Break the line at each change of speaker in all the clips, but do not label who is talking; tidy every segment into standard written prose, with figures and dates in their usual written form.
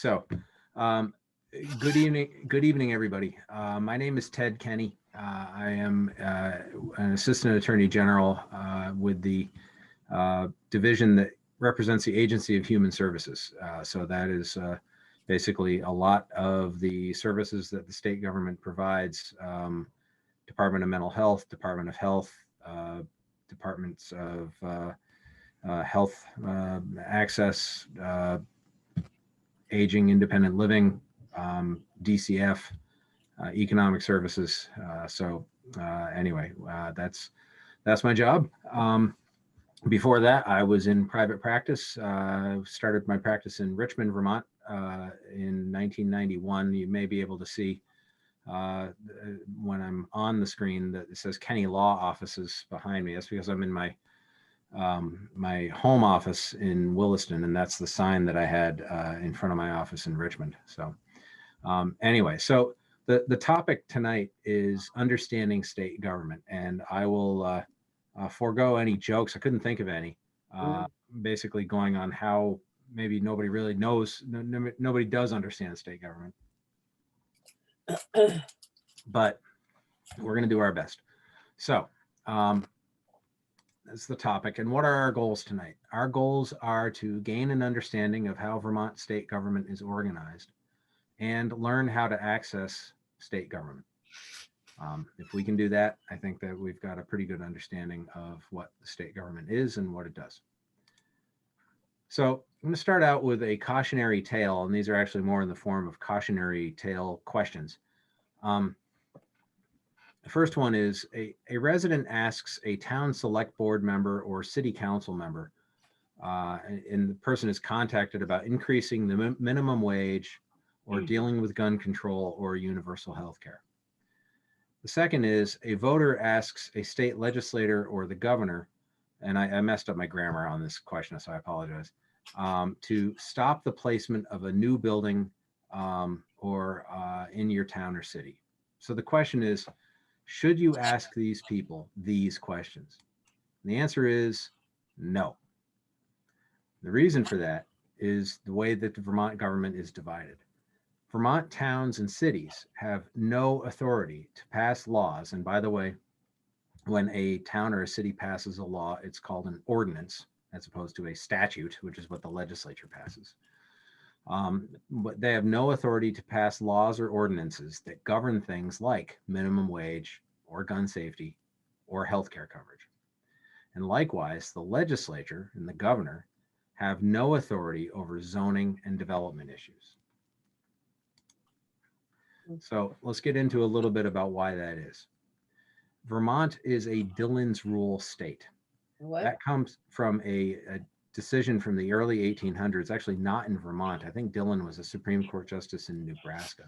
So, um, good evening, everybody. My name is Ted Kenny. I am an assistant attorney general with the division that represents the Agency of Human Services. So that is basically a lot of the services that the state government provides. Department of Mental Health, Department of Health, departments of health access, aging, independent living, DCF, economic services. Anyway, that's my job. Before that, I was in private practice. Started my practice in Richmond, Vermont, in 1991. You may be able to see when I'm on the screen that it says Kenny Law Offices behind me. That's because I'm in my home office in Williston, and that's the sign that I had in front of my office in Richmond. So anyway, so the topic tonight is understanding state government, and I will forego any jokes. I couldn't think of any. Basically going on how maybe nobody really knows, nobody does understand state government, but we're going to do our best. So that's the topic. And what are our goals tonight? Our goals are to gain an understanding of how Vermont state government is organized and learn how to access state government. If we can do that, I think that we've got a pretty good understanding of what the state government is and what it does. So I'm going to start out with a cautionary tale, and these are actually more in the form of cautionary tale questions. The first one is a resident asks a town select board member or city council member, and the person is contacted about increasing the minimum wage or dealing with gun control or universal health care. The second is a voter asks a state legislator or the governor, and I messed up my grammar on this question, so I apologize, to stop the placement of a new building or in your town or city. So the question is, should you ask these people these questions? And the answer is no. The reason for that is the way that the Vermont government is divided. Vermont towns and cities have no authority to pass laws. And by the way, when a town or a city passes a law, it's called an ordinance as opposed to a statute, which is what the legislature passes. But they have no authority to pass laws or ordinances that govern things like minimum wage or gun safety or healthcare coverage. And likewise, the legislature and the governor have no authority over zoning and development issues. So let's get into a little bit about why that is. Vermont is a Dillon's rule state.
What?
That comes from a decision from the early 1800s, actually not in Vermont. I think Dillon was a Supreme Court justice in Nebraska.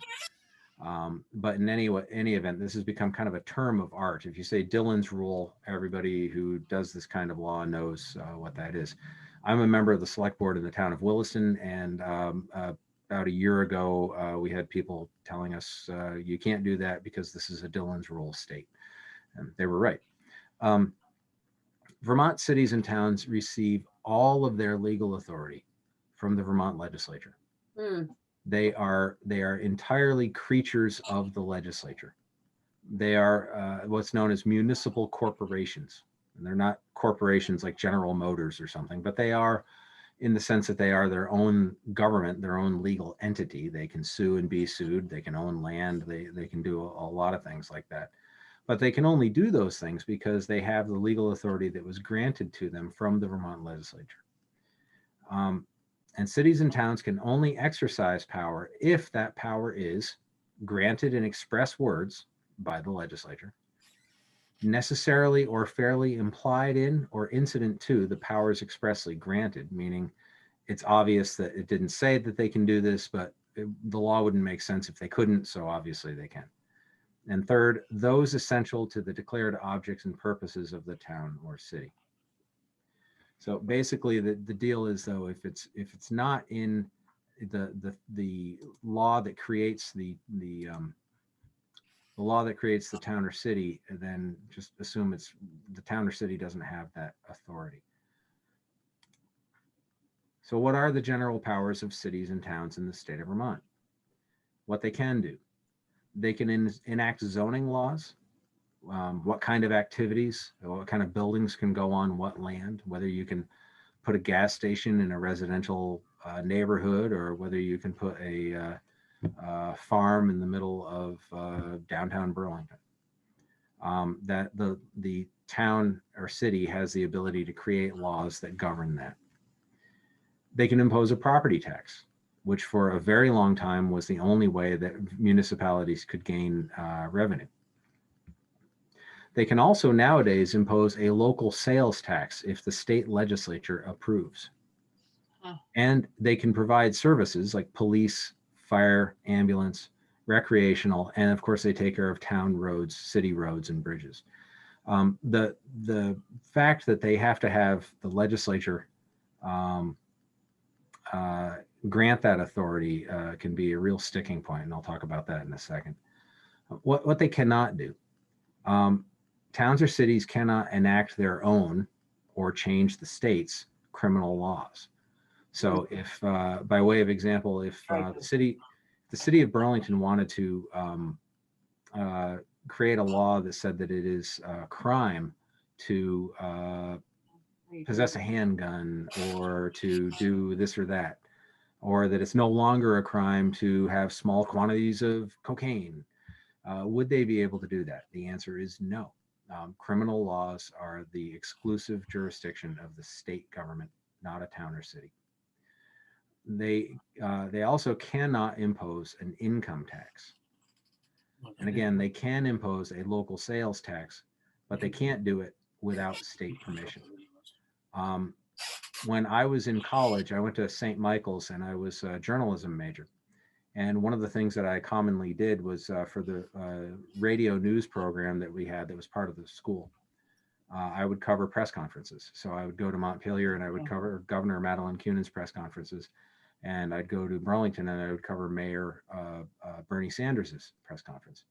But in any event, this has become kind of a term of art. If you say Dillon's rule, everybody who does this kind of law knows what that is. I'm a member of the select board in the town of Williston, and about a year ago, we had people telling us, you can't do that because this is a Dillon's rule state. And they were right. Vermont cities and towns receive all of their legal authority from the Vermont legislature. They are entirely creatures of the legislature. They are what's known as municipal corporations. And they're not corporations like General Motors or something, but they are in the sense that they are their own government, their own legal entity. They can sue and be sued. They can own land. They can do a lot of things like that. But they can only do those things because they have the legal authority that was granted to them from the Vermont legislature. And cities and towns can only exercise power if that power is granted in express words by the legislature, necessarily or fairly implied in or incident to the powers expressly granted, meaning it's obvious that it didn't say that they can do this, but the law wouldn't make sense if they couldn't, so obviously they can. And third, those essential to the declared objects and purposes of the town or city. So basically, the deal is, though, if it's not in the law that creates the law that creates the town or city, then just assume it's the town or city doesn't have that authority. So what are the general powers of cities and towns in the state of Vermont? What they can do. They can enact zoning laws, what kind of activities, what kind of buildings can go on what land, whether you can put a gas station in a residential neighborhood, or whether you can put a farm in the middle of downtown Burlington. That the town or city has the ability to create laws that govern that. They can impose a property tax, which for a very long time was the only way that municipalities could gain revenue. They can also nowadays impose a local sales tax if the state legislature approves. And they can provide services like police, fire, ambulance, recreational, and of course they take care of town roads, city roads, and bridges. The fact that they have to have the legislature grant that authority can be a real sticking point, and I'll talk about that in a second. What they cannot do. Towns or cities cannot enact their own or change the state's criminal laws. So if, by way of example, if the city of Burlington wanted to create a law that said that it is a crime to possess a handgun or to do this or that, or that it's no longer a crime to have small quantities of cocaine, would they be able to do that? The answer is no. Criminal laws are the exclusive jurisdiction of the state government, not a town or city. They also cannot impose an income tax. And again, they can impose a local sales tax, but they can't do it without state permission. When I was in college, I went to St. Michael's and I was a journalism major. And one of the things that I commonly did was for the radio news program that we had that was part of the school, I would cover press conferences. So I would go to Montpelier and I would cover Governor Madeline Cunan's press conferences. And I'd go to Burlington and I would cover Mayor Bernie Sanders's press conference.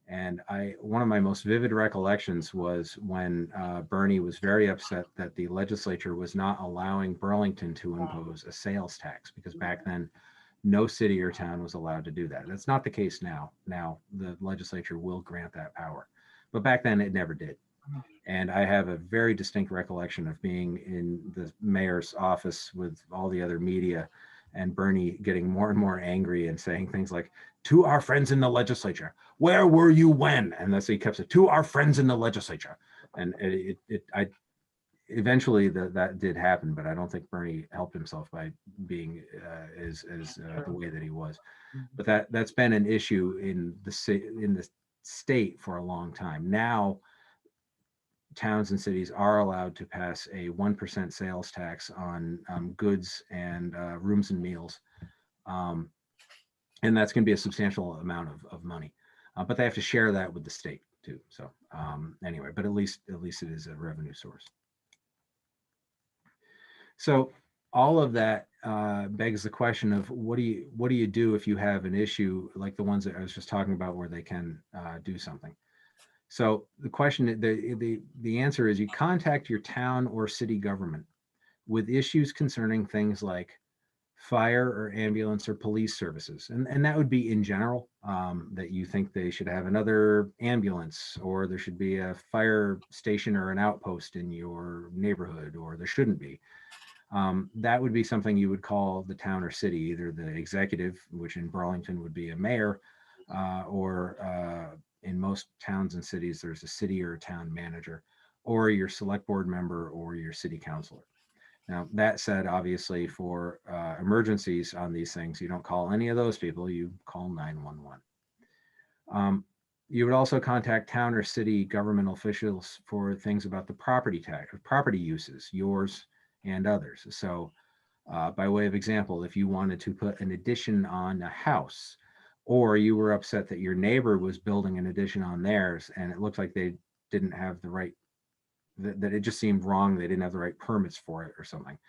And one of my most vivid recollections was when Bernie was very upset that the legislature was not allowing Burlington to impose a sales tax, because back then no city or town was allowed to do that. That's not the case now. Now the legislature will grant that power, but back then it never did. And I have a very distinct recollection of being in the mayor's office with all the other media and Bernie getting more and more angry and saying things like, "To our friends in the legislature, where were you when?" And that's what he kept saying, "To our friends in the legislature." And eventually that did happen, but I don't think Bernie helped himself by being as the way that he was. But that's been an issue in the state for a long time. Now, towns and cities are allowed to pass a 1% sales tax on goods and rooms and meals. And that's going to be a substantial amount of money. But they have to share that with the state too. So anyway, but at least it is a revenue source. So all of that begs the question of what do you do if you have an issue like the ones that I was just talking about where they can do something. So the question, the answer is you contact your town or city government with issues concerning things like fire or ambulance or police services. And that would be in general, that you think they should have another ambulance, or there should be a fire station or an outpost in your neighborhood, or there shouldn't be. That would be something you would call the town or city, either the executive, which in Burlington would be a mayor, or in most towns and cities, there's a city or a town manager, or your select board member, or your city councilor. Now, that said, obviously for emergencies on these things, you don't call any of those people, you call 911. You would also contact town or city government officials for things about the property tax, property uses, yours and others. So by way of example, if you wanted to put an addition on a house, or you were upset that your neighbor was building an addition on theirs and it looked like they didn't have the right, that it just seemed wrong, they didn't have the right permits for it or something,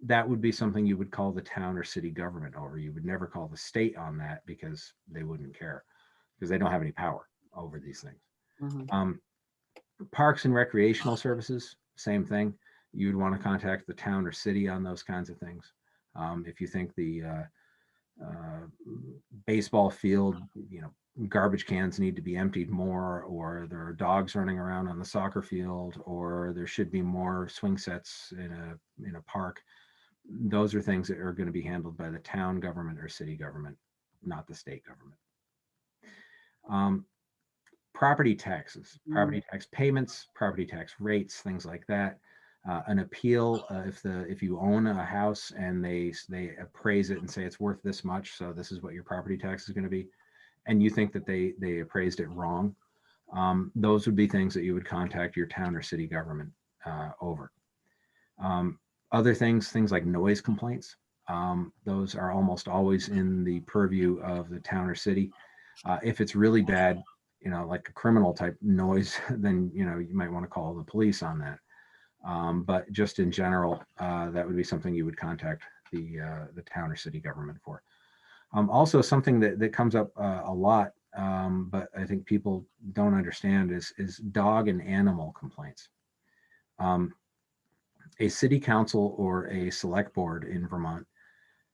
that would be something you would call the town or city government over. You would never call the state on that because they wouldn't care, because they don't have any power over these things. Parks and recreational services, same thing. You'd want to contact the town or city on those kinds of things. If you think the baseball field, garbage cans need to be emptied more, or there are dogs running around on the soccer field, or there should be more swing sets in a park. Those are things that are going to be handled by the town government or city government, not the state government. Property taxes, property tax payments, property tax rates, things like that. An appeal, if you own a house and they appraise it and say it's worth this much, so this is what your property tax is going to be, and you think that they appraised it wrong, those would be things that you would contact your town or city government over. Other things like noise complaints, those are almost always in the purview of the town or city. If it's really bad, like a criminal type noise, then you might want to call the police on that. But just in general, that would be something you would contact the town or city government for. Also, something that comes up a lot, but I think people don't understand is dog and animal complaints. A city council or a select board in Vermont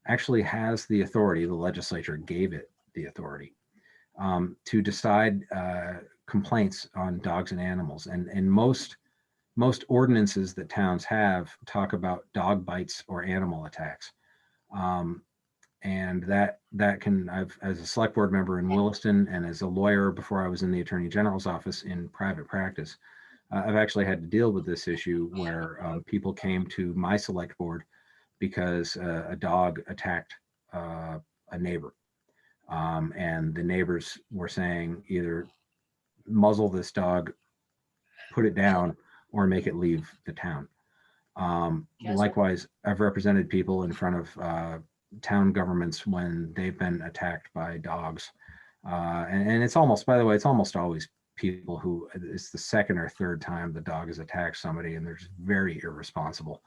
actually has the authority, the legislature gave it the authority, to decide complaints on dogs and animals. And most ordinances that towns have talk about dog bites or animal attacks. And that can, as a select board member in Williston and as a lawyer before I was in the Attorney General's office in private practice, I've actually had to deal with this issue where people came to my select board because a dog attacked a neighbor. And the neighbors were saying either muzzle this dog, put it down, or make it leave the town. Likewise, I've represented people in front of town governments when they've been attacked by dogs. And it's almost, by the way, it's almost always people who it's the second or third time the dog has attacked somebody and they're just very irresponsible.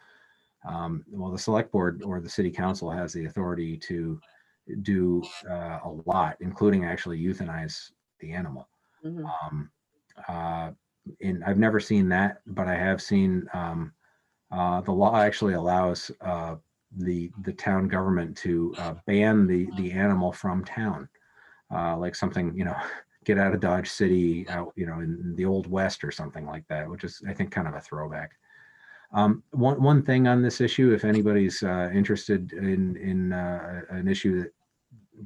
Well, the select board or the city council has the authority to do a lot, including actually euthanize the animal. I've never seen that, but I have seen the law actually allows the town government to ban the animal from town, like something, get out of Dodge City, out, in the Old West or something like that, which is, I think, kind of a throwback. One thing on this issue, if anybody's interested in an issue that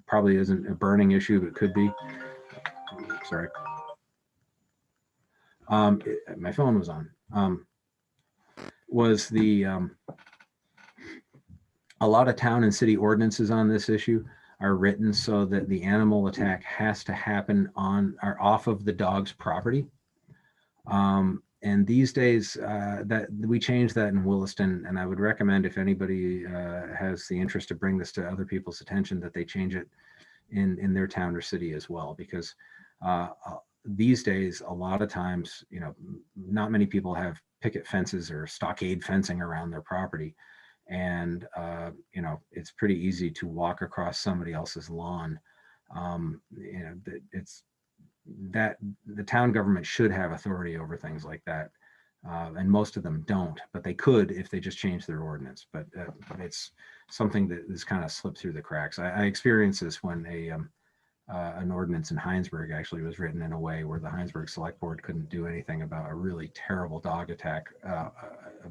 probably isn't a burning issue, but could be. Sorry. My phone was on. Was the a lot of town and city ordinances on this issue are written so that the animal attack has to happen on or off of the dog's property. And these days, that we changed that in Williston, and I would recommend if anybody has the interest to bring this to other people's attention, that they change it in their town or city as well, because these days, a lot of times, not many people have picket fences or stockade fencing around their property. And, it's pretty easy to walk across somebody else's lawn. It's that the town government should have authority over things like that. And most of them don't, but they could if they just change their ordinance. But it's something that is kind of slipped through the cracks. I experienced this when an ordinance in Heinsberg actually was written in a way where the Heinsberg Select Board couldn't do anything about a really terrible dog attack of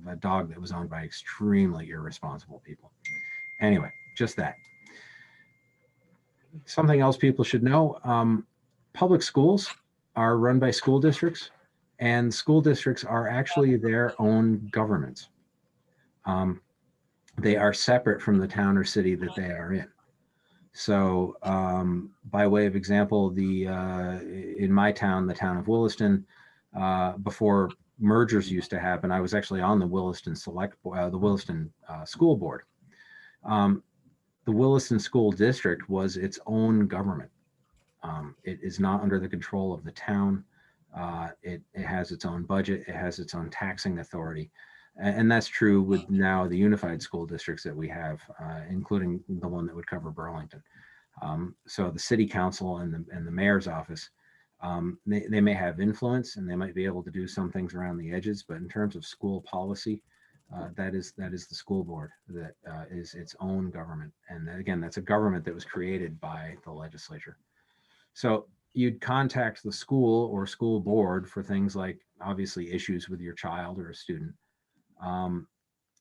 a dog that was owned by extremely irresponsible people. Anyway, just that. Something else people should know, public schools are run by school districts, and school districts are actually their own governments. They are separate from the town or city that they are in. So by way of example, in my town, the town of Williston, before mergers used to happen, I was actually on the Williston the Williston school board. The Williston School District was its own government. It is not under the control of the town. It has its own budget. It has its own taxing authority. And that's true with now the unified school districts that we have, including the one that would cover Burlington. So the city council and the mayor's office, they may have influence and they might be able to do some things around the edges, but in terms of school policy, That is the school board that is its own government. And again, that's a government that was created by the legislature. So you'd contact the school or school board for things like obviously issues with your child or a student. Um,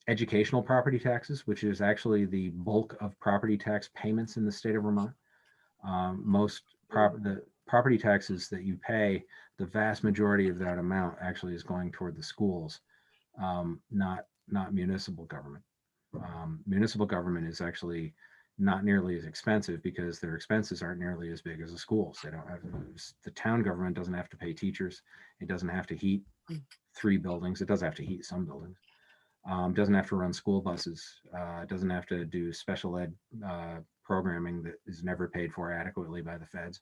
Educational property taxes, which is actually the bulk of property tax payments in the state of Vermont. The property taxes that you pay, the vast majority of that amount actually is going toward the schools, not municipal government. Municipal government is actually not nearly as expensive because their expenses aren't nearly as big as the schools. They don't have the town government doesn't have to pay teachers. It doesn't have to heat 3 buildings. It does have to heat some buildings. Doesn't have to run school buses. Doesn't have to do special ed programming that is never paid for adequately by the feds.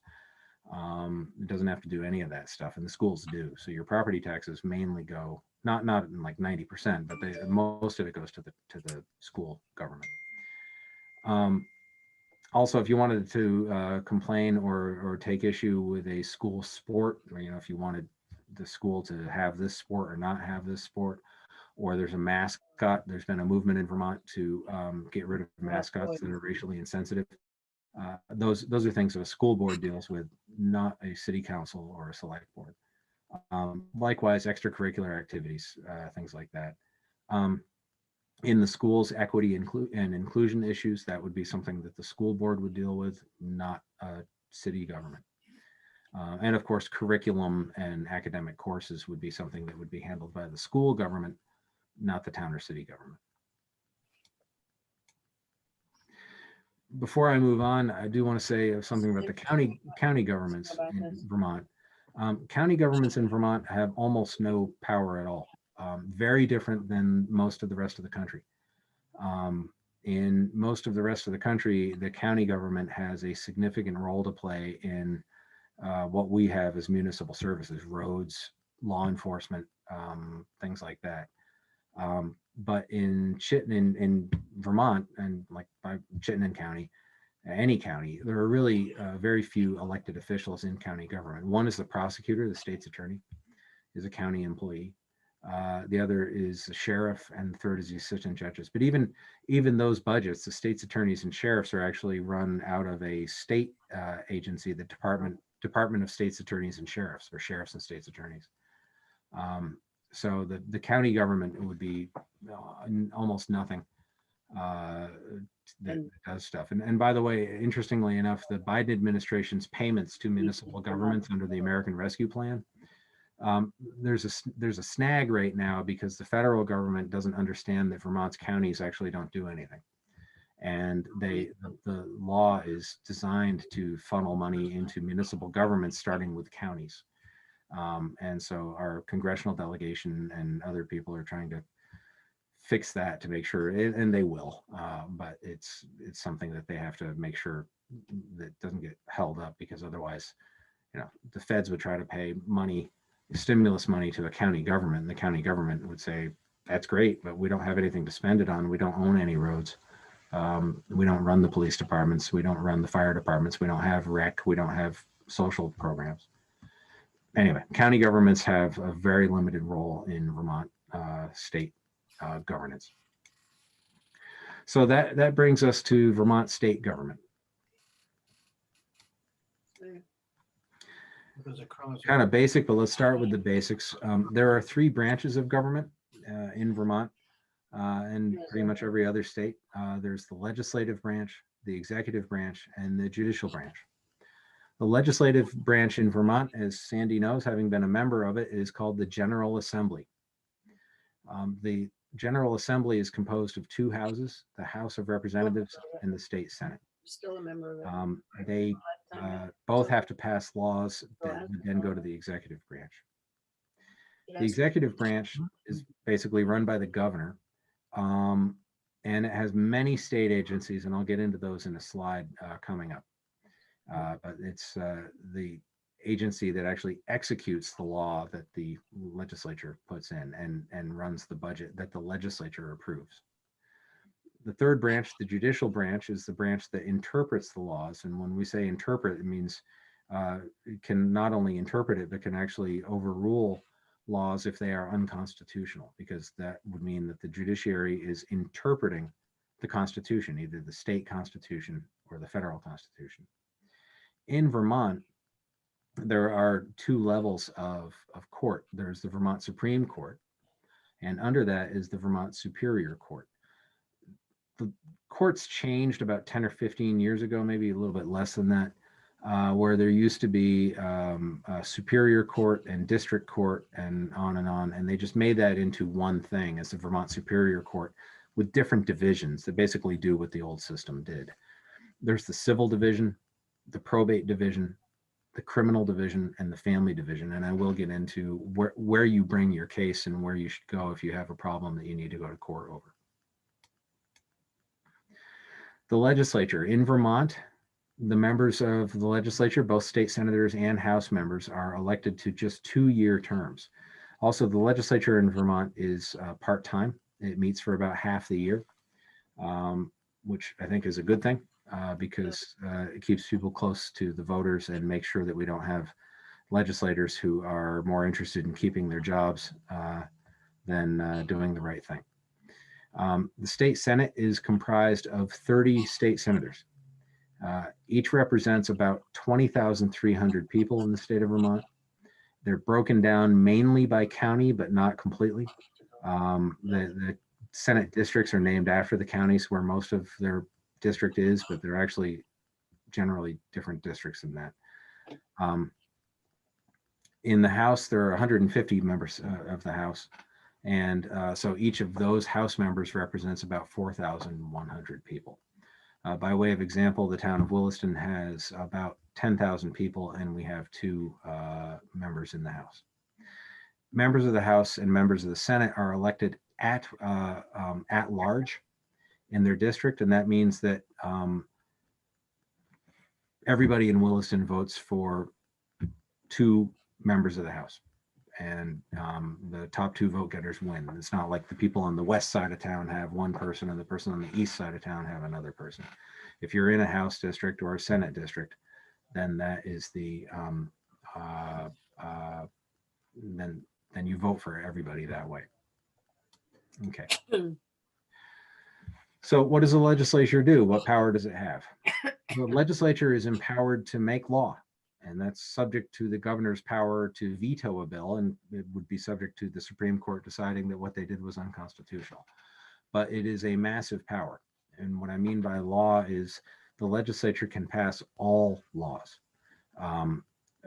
It doesn't have to do any of that stuff, and the schools do. So your property taxes mainly go not in like 90%, but most of it goes to the school government. Also, if you wanted to complain or take issue with a school sport, or if you wanted the school to have this sport or not have this sport, or there's a mascot, there's been a movement in Vermont to get rid of mascots that are racially insensitive. Those are things that a school board deals with, not a city council or a select board. Likewise, extracurricular activities, things like that. In the schools, equity and inclusion issues, that would be something that the school board would deal with, not city government. And of course, curriculum and academic courses would be something that would be handled by the school government, not the town or city government. Before I move on, I do want to say something about the county governments in Vermont. County governments in Vermont have almost no power at all. Very different than most of the rest of the country. In most of the rest of the country, the county government has a significant role to play in what we have as municipal services, roads, law enforcement, things like that. But in Chittenden, in Vermont, and like by Chittenden County, any county, there are really very few elected officials in county government. One is the prosecutor, the state's attorney, is a county employee. The other is the sheriff, and the third is the assistant judges. But even those budgets, the state's attorneys and sheriffs are actually run out of a state agency, the Department of State's Attorneys and Sheriffs, or sheriffs and state's attorneys. So the county government would be almost nothing that does stuff. And by the way, interestingly enough, the Biden administration's payments to municipal governments under the American Rescue Plan, there's a snag right now because the federal government doesn't understand that Vermont's counties actually don't do anything. And the law is designed to funnel money into municipal governments, starting with counties. And so our congressional delegation and other people are trying to fix that to make sure, and they will, but it's something that they have to make sure that doesn't get held up, because otherwise, the feds would try to pay stimulus money to a county government, and the county government would say, that's great, but we don't have anything to spend it on. We don't own any roads. We don't run the police departments. We don't run the fire departments. We don't have rec. We don't have social programs. Anyway, county governments have a very limited role in Vermont state governance. So that brings us to Vermont state government. Kind of basic, but let's start with the basics. There are 3 branches of government in Vermont and pretty much every other state. There's the legislative branch, the executive branch, and the judicial branch. The legislative branch in Vermont, as Sandy knows, having been a member of it, is called the General Assembly. The General Assembly is composed of 2 houses, the House of Representatives and the State Senate.
Still a member of it.
They both have to pass laws that would then go to the executive branch. The executive branch is basically run by the governor, and it has many state agencies, and I'll get into those in a slide coming up. But it's the agency that actually executes the law that the legislature puts in and runs the budget that the legislature approves. The third branch, the judicial branch, is the branch that interprets the laws. And when we say interpret, it means it can not only interpret it, but can actually overrule laws if they are unconstitutional, because that would mean that the judiciary is interpreting the Constitution, either the state constitution or the federal constitution. In Vermont, there are two levels of court. There's the Vermont Supreme Court, and under that is the Vermont Superior Court. The courts changed about 10 or 15 years ago, maybe a little bit less than that, where there used to be a superior court and district court and on, and they just made that into one thing as the Vermont Superior Court, with different divisions that basically do what the old system did. There's the civil division, the probate division, the criminal division, and the family division. And I will get into where you bring your case and where you should go if you have a problem that you need to go to court over. The legislature in Vermont, the members of the legislature, both state senators and House members, are elected to just 2-year terms. Also, the legislature in Vermont is part-time. It meets for about half the year, which I think is a good thing because it keeps people close to the voters and makes sure that we don't have legislators who are more interested in keeping their jobs than doing the right thing. The state Senate is comprised of 30 state senators. Each represents about 20,300 people in the state of Vermont. They're broken down mainly by county, but not completely. The Senate districts are named after the counties where most of their district is, but they're actually generally different districts than that. In the House, there are 150 members of the House. And so each of those House members represents about 4,100 people. By way of example, the town of Williston has about 10,000 people, and we have 2 members in the House. Members of the House and members of the Senate are elected at large in their district, and that means that everybody in Williston votes for 2 members of the House, and the top 2 vote getters win. It's not like the people on the west side of town have one person and the person on the east side of town have another person. If you're in a House district or a Senate district, then that is the then you vote for everybody that way. Okay. So what does the legislature do? What power does it have? The legislature is empowered to make law, and that's subject to the governor's power to veto a bill, and it would be subject to the Supreme Court deciding that what they did was unconstitutional. But it is a massive power. And what I mean by law is the legislature can pass all laws.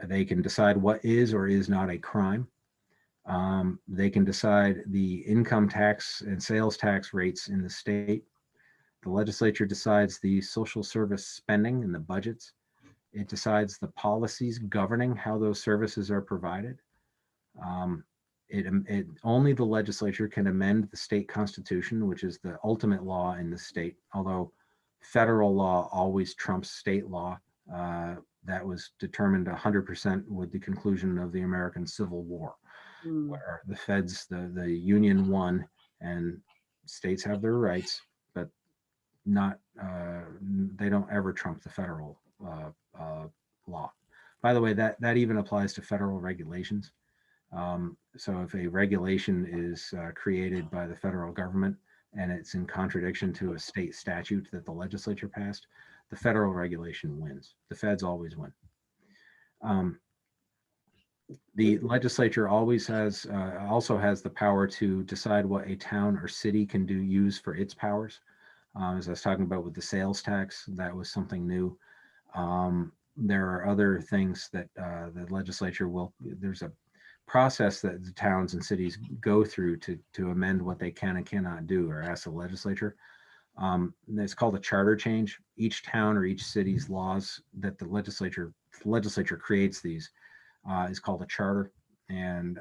They can decide what is or is not a crime. They can decide the income tax and sales tax rates in the state. The legislature decides the social service spending and the budgets. It decides the policies governing how those services are provided. Only the legislature can amend the state constitution, which is the ultimate law in the state, although federal law always trumps state law. That was determined 100% with the conclusion of the American Civil War, where the feds, the Union won, and states have their rights, but not they don't ever trump the federal law. By the way, that even applies to federal regulations. So if a regulation is created by the federal government and it's in contradiction to a state statute that the legislature passed, the federal regulation wins. The feds always win. The legislature always has also has the power to decide what a town or city can use for its powers. As I was talking about with the sales tax, that was something new. There are other things that the legislature there's a process that the towns and cities go through to amend what they can and cannot do or ask the legislature. It's called a charter change. Each town or each city's laws that the legislature creates these is called a charter, and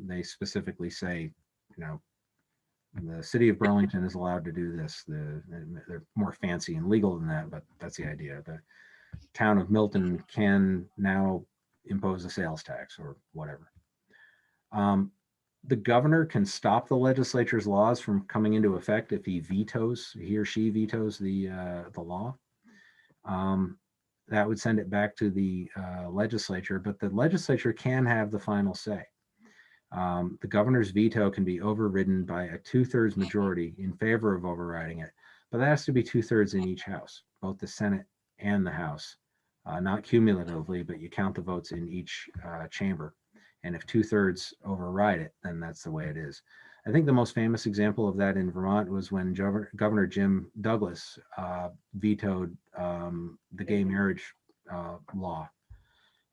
they specifically say, the city of Burlington is allowed to do this. They're more fancy and legal than that, but that's the idea. The town of Milton can now impose a sales tax or whatever. The governor can stop the legislature's laws from coming into effect if he or she vetoes the law. That would send it back to the legislature, but the legislature can have the final say. The governor's veto can be overridden by a 2/3 majority in favor of overriding it, but that has to be 2/3 in each house, both the Senate and the House, not cumulatively, but you count the votes in each chamber. And if 2/3 override it, then that's the way it is. I think the most famous example of that in Vermont was when Governor Jim Douglas vetoed the gay marriage law,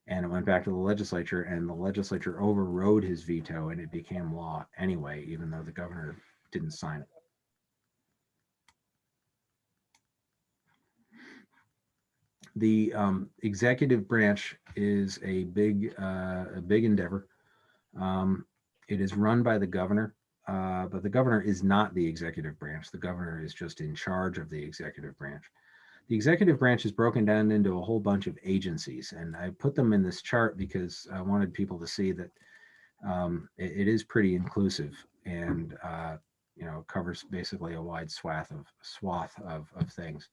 and it went back to the legislature, and the legislature overrode his veto, and it became law anyway, even though the governor didn't sign it. The executive branch is a big endeavor. It is run by the governor, but the governor is not the executive branch. The governor is just in charge of the executive branch. The executive branch is broken down into a whole bunch of agencies, and I put them in this chart because I wanted people to see that it is pretty inclusive, and covers basically a wide swath of things.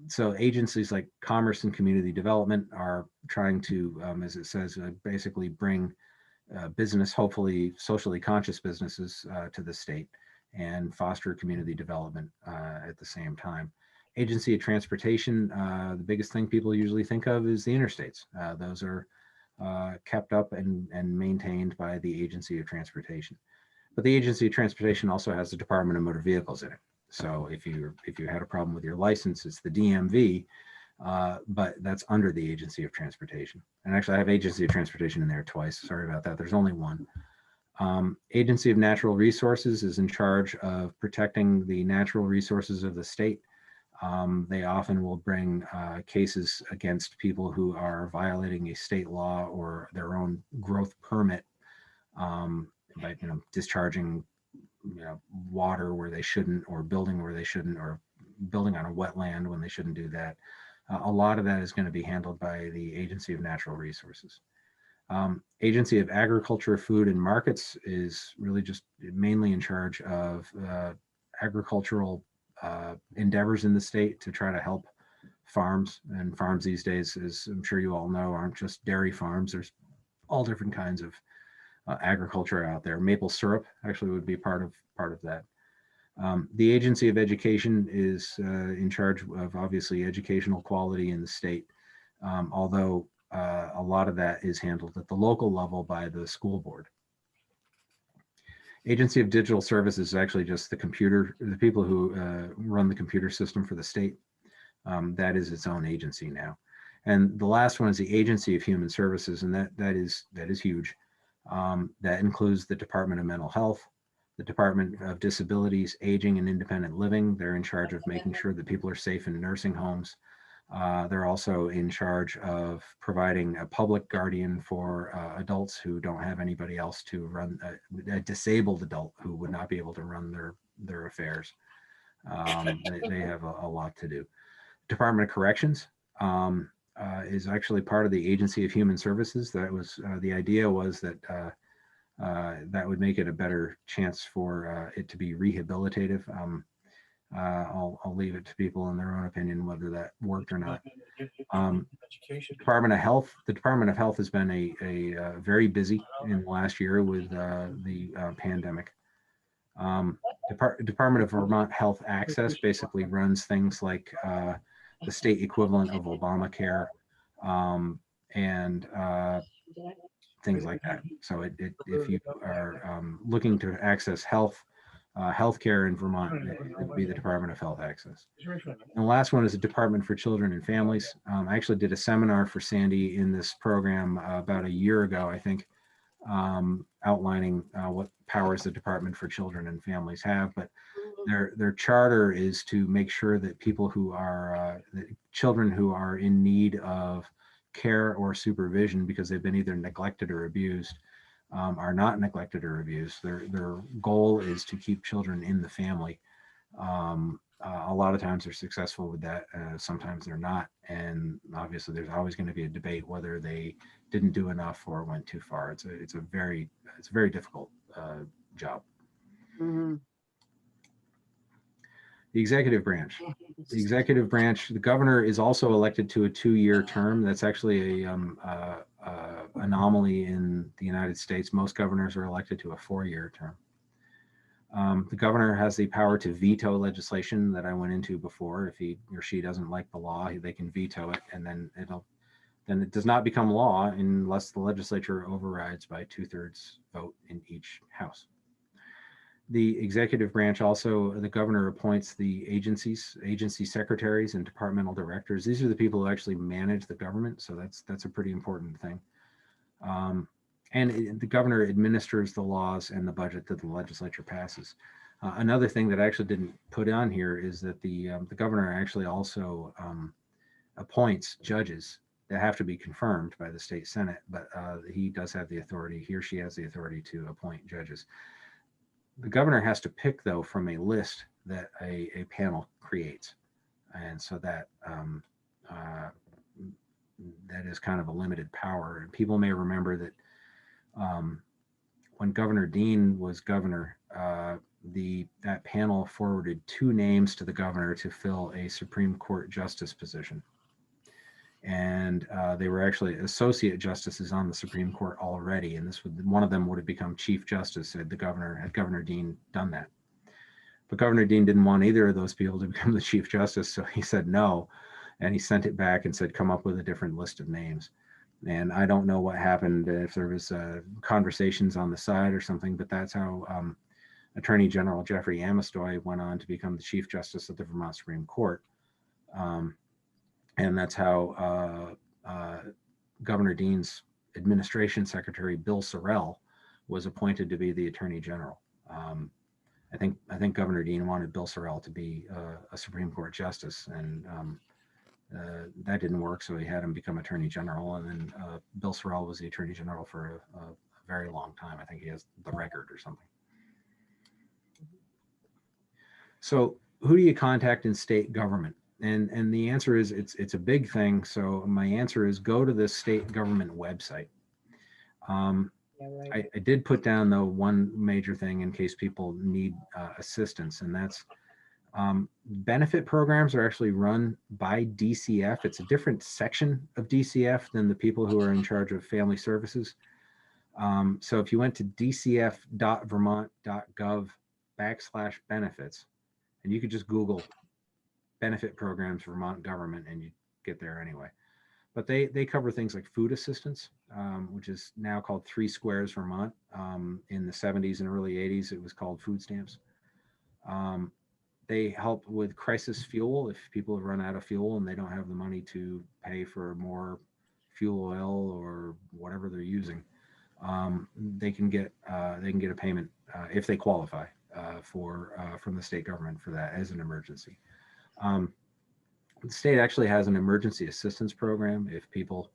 So agencies like Commerce and Community Development are trying to, as it says, basically bring business, hopefully socially conscious businesses to the state, and foster community development at the same time. Agency of Transportation, the biggest thing people usually think of is the interstates. Those are kept up and maintained by the Agency of Transportation. But the Agency of Transportation also has the Department of Motor Vehicles in it. So if you had a problem with your license, it's the DMV, but that's under the Agency of Transportation. And actually, I have Agency of Transportation in there twice. Sorry about that. There's only one. Agency of Natural Resources is in charge of protecting the natural resources of the state. They often will bring cases against people who are violating a state law or their own growth permit by discharging water where they shouldn't, or building where they shouldn't, or building on a wetland when they shouldn't do that. A lot of that is going to be handled by the Agency of Natural Resources. Agency of Agriculture, Food, and Markets is really just mainly in charge of agricultural endeavors in the state to try to help farms. And farms these days, as I'm sure you all know, aren't just dairy farms. There's all different kinds of agriculture out there. Maple syrup actually would be part of that. The Agency of Education is in charge of obviously educational quality in the state, although a lot of that is handled at the local level by the school board. Agency of Digital Services is actually just the people who run the computer system for the state. That is its own agency now. And the last one is the Agency of Human Services, and that is huge. That includes the Department of Mental Health, the Department of Disabilities, Aging, and Independent Living. They're in charge of making sure that people are safe in nursing homes. They're also in charge of providing a public guardian for adults who don't have anybody else to run, a disabled adult who would not be able to run their affairs. They have a lot to do. Department of Corrections is actually part of the Agency of Human Services. That was the idea was that that would make it a better chance for it to be rehabilitative. I'll leave it to people in their own opinion whether that worked or not. Department of Health. The Department of Health has been a very busy in the last year with the pandemic. Department of Vermont Health Access basically runs things like the state equivalent of Obamacare and things like that. So if you are looking to access healthcare in Vermont, it would be the Department of Health Access. And the last one is the Department for Children and Families. I actually did a seminar for Sandy in this program about a year ago, I think, outlining what powers the Department for Children and Families have. But their charter is to make sure that people who are children who are in need of care or supervision because they've been either neglected or abused are not neglected or abused. Their goal is to keep children in the family. A lot of times they're successful with that. Sometimes they're not. And obviously there's always going to be a debate whether they didn't do enough or went too far. It's a very difficult job.
Mhm.
The executive branch. The executive branch, the governor is also elected to a 2-year term. That's actually a anomaly in the United States. Most governors are elected to a 4-year term. The governor has the power to veto legislation that I went into before. If he or she doesn't like the law, they can veto it, and then it does not become law unless the legislature overrides by 2/3 vote in each house. The executive branch also, the governor appoints the agency secretaries and departmental directors. These are the people who actually manage the government, so that's a pretty important thing. And the governor administers the laws and the budget that the legislature passes. Another thing that I actually didn't put on here is that the governor actually also appoints judges that have to be confirmed by the state senate, but he does have the authority. He or she has the authority to appoint judges. The governor has to pick, though, from a list that a panel creates, and so that that is kind of a limited power. And people may remember that when Governor Dean was governor, that panel forwarded 2 names to the governor to fill a Supreme Court justice position. And they were actually associate justices on the Supreme Court already, and one of them would have become Chief Justice had Governor Dean done that. But Governor Dean didn't want either of those people to become the Chief Justice, so he said no, and he sent it back and said, come up with a different list of names. And I don't know what happened, if there was conversations on the side or something, but that's how Attorney General Jeffrey Amistoy went on to become the Chief Justice of the Vermont Supreme Court. And that's how Governor Dean's administration secretary, Bill Sorrell, was appointed to be the Attorney General. I think Governor Dean wanted Bill Sorrell to be a Supreme Court justice, and that didn't work, so he had him become Attorney General. And then Bill Sorrell was the Attorney General for a very long time. I think he has the record or something. So who do you contact in state government? And the answer is it's a big thing. So my answer is go to the state government website.
Yeah, right.
I did put down, though, one major thing in case people need assistance, and that's benefit programs are actually run by DCF. It's a different section of DCF than the people who are in charge of family services. So if you went to dcf.vermont.gov/benefits, and you could just Google benefit programs Vermont government, and you get there anyway. But they cover things like food assistance, which is now called 3 Squares Vermont. In the 70s and early 80s, it was called food stamps. They help with crisis fuel if people have run out of fuel and they don't have the money to pay for more fuel oil or whatever they're using. They can get a payment if they qualify from the state government for that as an emergency. The state actually has an emergency assistance program if people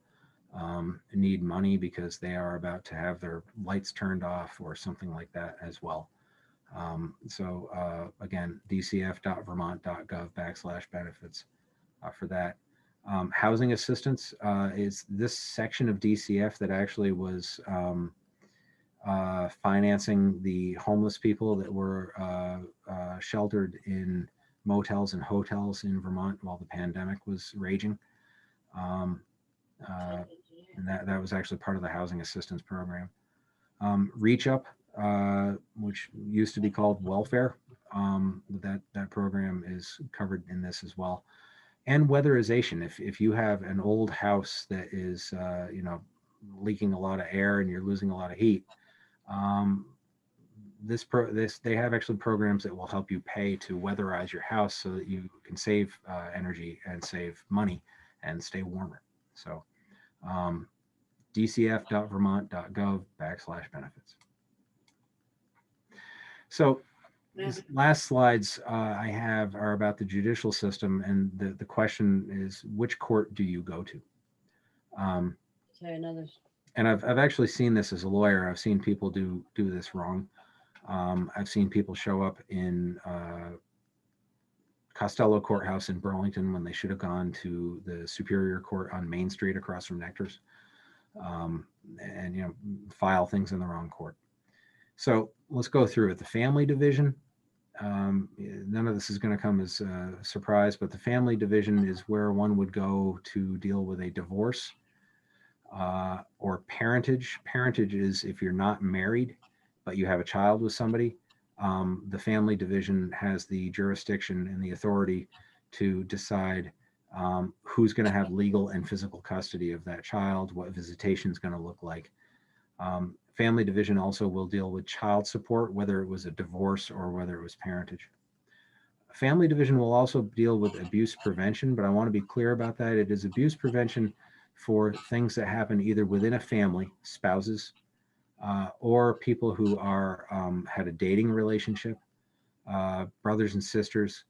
need money because they are about to have their lights turned off or something like that as well. Again, dcf.vermont.gov/benefits for that. Housing assistance is this section of DCF that actually was financing the homeless people that were sheltered in motels and hotels in Vermont while the pandemic was raging. And that was actually part of the housing assistance program. Reach Up, which used to be called welfare, that program is covered in this as well. And weatherization. If you have an old house that is leaking a lot of air and you're losing a lot of heat, they have actually programs that will help you pay to weatherize your house so that you can save energy and save money and stay warmer. So dcf.vermont.gov/benefits. So these last slides I have are about the judicial system, and the question is, which court do you go to? And I've actually seen this as a lawyer. I've seen people do this wrong. I've seen people show up in Costello Courthouse in Burlington when they should have gone to the Superior Court on Main Street across from Nectar's, and file things in the wrong court. So let's go through it. The family division. None of this is going to come as a surprise, but the family division is where one would go to deal with a divorce. or parentage. Parentage is if you're not married, but you have a child with somebody. The family division has the jurisdiction and the authority to decide who's going to have legal and physical custody of that child, what visitation is going to look like. Family division also will deal with child support, whether it was a divorce or whether it was parentage. Family division will also deal with abuse prevention, but I want to be clear about that. It is abuse prevention for things that happen either within a family, spouses, or people who are had a dating relationship, brothers and sisters,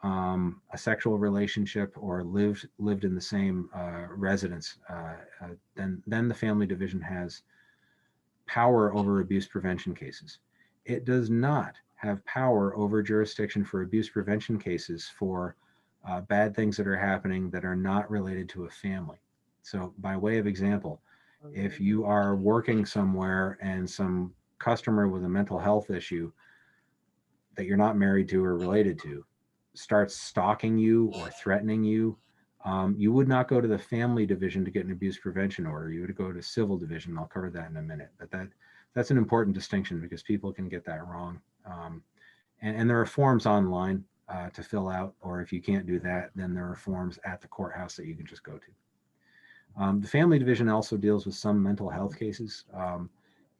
a sexual relationship, or lived in the same residence. Then the family division has power over abuse prevention cases. It does not have power over jurisdiction for abuse prevention cases for bad things that are happening that are not related to a family. So, by way of example, if you are working somewhere and some customer with a mental health issue that you're not married to or related to starts stalking you or threatening you, you would not go to the family division to get an abuse prevention order. You would go to civil division. I'll cover that in a minute. But that's an important distinction because people can get that wrong. And there are forms online to fill out, or if you can't do that, then there are forms at the courthouse that you can just go to. The family division also deals with some mental health cases,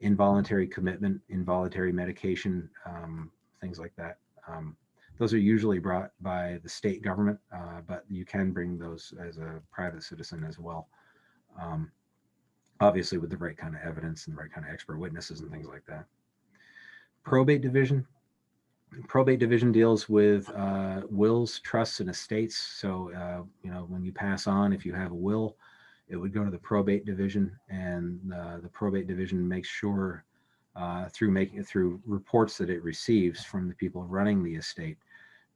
involuntary commitment, involuntary medication, things like that. Those are usually brought by the state government, but you can bring those as a private citizen as well. Obviously with the right kind of evidence and the right kind of expert witnesses and things like that. Probate division. Probate division deals with wills, trusts, and estates. So, when you pass on, if you have a will, it would go to the probate division, and the probate division makes sure through reports that it receives from the people running the estate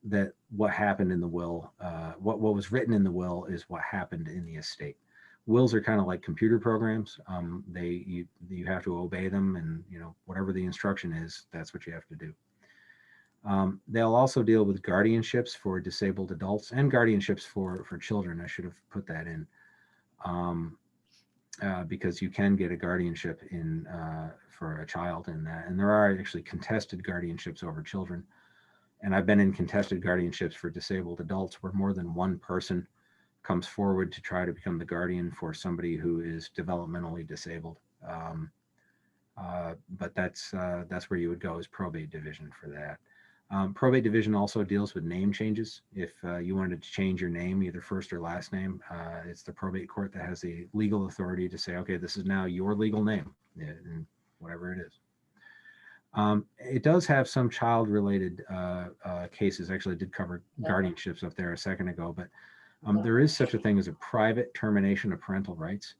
that what happened in the will, what was written in the will is what happened in the estate. Wills are kind of like computer programs. You have to obey them, and whatever the instruction is, that's what you have to do. They'll also deal with guardianships for disabled adults and guardianships for children. I should have put that in. Because you can get a guardianship in for a child in that, and there are actually contested guardianships over children. And I've been in contested guardianships for disabled adults where more than one person comes forward to try to become the guardian for somebody who is developmentally disabled. But that's where you would go as probate division for that. Probate division also deals with name changes. If you wanted to change your name, either first or last name, it's the probate court that has the legal authority to say, okay, this is now your legal name, and whatever it is. It does have some child-related cases. Actually, I did cover guardianships up there a second ago, but there is such a thing as a private termination of parental rights.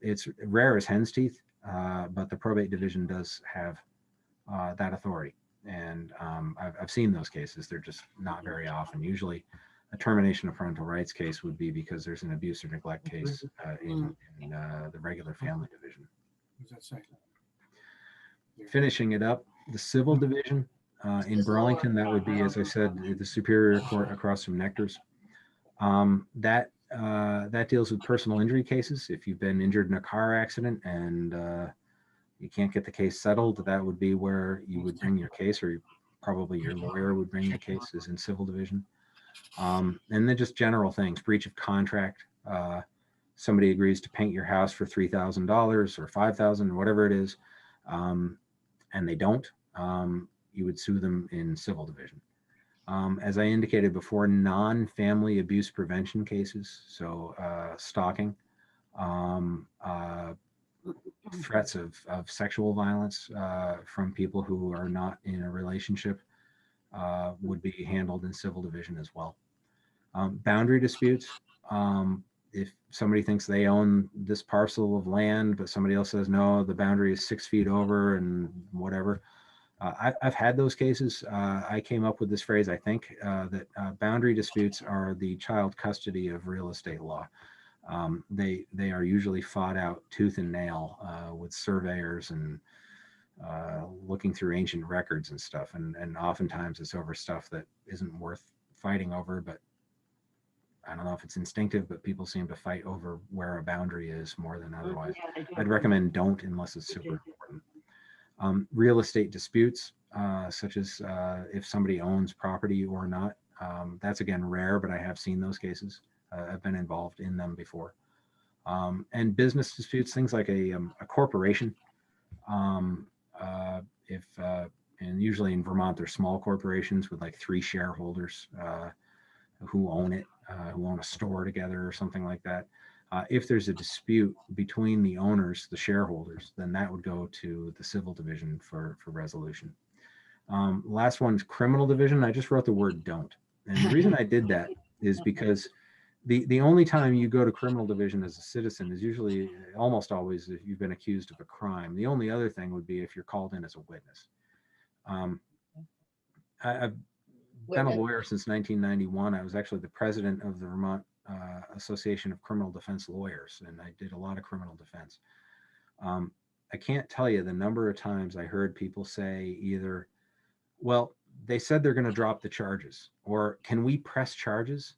It's rare as hen's teeth, but the probate division does have that authority. And I've seen those cases. They're just not very often. Usually a termination of parental rights case would be because there's an abuse or neglect case in the regular family division. Finishing it up, the civil division in Burlington, that would be, as I said, the Superior Court across from Nectar's. That deals with personal injury cases. If you've been injured in a car accident and you can't get the case settled, that would be where you would bring your case, or probably your lawyer would bring the case, is in civil division. And then just general things, breach of contract. Somebody agrees to paint your house for $3,000 or $5,000, whatever it is, and they don't, you would sue them in civil division. As I indicated before, non-family abuse prevention cases, so stalking, threats of sexual violence from people who are not in a relationship would be handled in civil division as well. Boundary disputes, if somebody thinks they own this parcel of land, but somebody else says, no, the boundary is 6 feet over and whatever. I've had those cases. I came up with this phrase, I think, that boundary disputes are the child custody of real estate law. They are usually fought out tooth and nail with surveyors and looking through ancient records and stuff. And oftentimes it's over stuff that isn't worth fighting over, but I don't know if it's instinctive, but people seem to fight over where a boundary is more than otherwise.
Yeah, they do.
I'd recommend don't unless it's super important. Real estate disputes, such as if somebody owns property or not. That's again rare, but I have seen those cases. I've been involved in them before. And business disputes, things like a corporation. Um, if and usually in Vermont, they're small corporations with like 3 shareholders who own it, who own a store together or something like that. If there's a dispute between the owners, the shareholders, then that would go to the civil division for resolution. Last one's criminal division. I just wrote the word don't. And the reason I did that is because the only time you go to criminal division as a citizen is usually almost always if you've been accused of a crime. The only other thing would be if you're called in as a witness. I've been a lawyer since 1991. I was actually the president of the Vermont Association of Criminal Defense Lawyers, and I did a lot of criminal defense. I can't tell you the number of times I heard people say either, well, they said they're going to drop the charges, or can we press charges?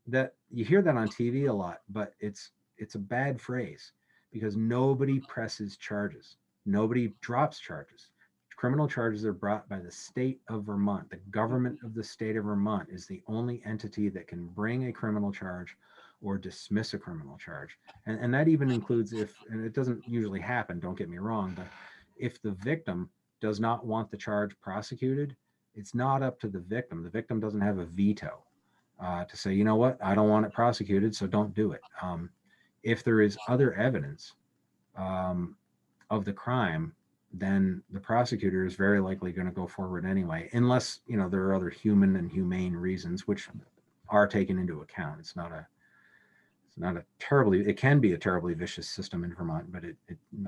That you hear that on TV a lot, but it's a bad phrase because nobody presses charges. Nobody drops charges. Criminal charges are brought by the state of Vermont. The government of the state of Vermont is the only entity that can bring a criminal charge or dismiss a criminal charge. And that even includes if, and it doesn't usually happen, don't get me wrong, but if the victim does not want the charge prosecuted, it's not up to the victim. The victim doesn't have a veto to say, you know what, I don't want it prosecuted, so don't do it. If there is other evidence of the crime, then the prosecutor is very likely going to go forward anyway, unless there are other human and humane reasons which are taken into account. It's not a terribly, it can be a terribly vicious system in Vermont, but it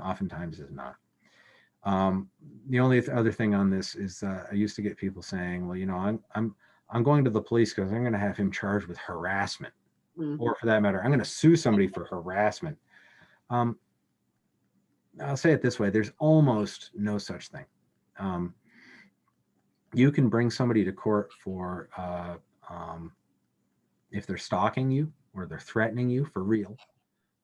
oftentimes is not. The only other thing on this is I used to get people saying, well, I'm going to the police because I'm going to have him charged with harassment, or for that matter, I'm going to sue somebody for harassment. I'll say it this way: there's almost no such thing. You can bring somebody to court for if they're stalking you or they're threatening you for real,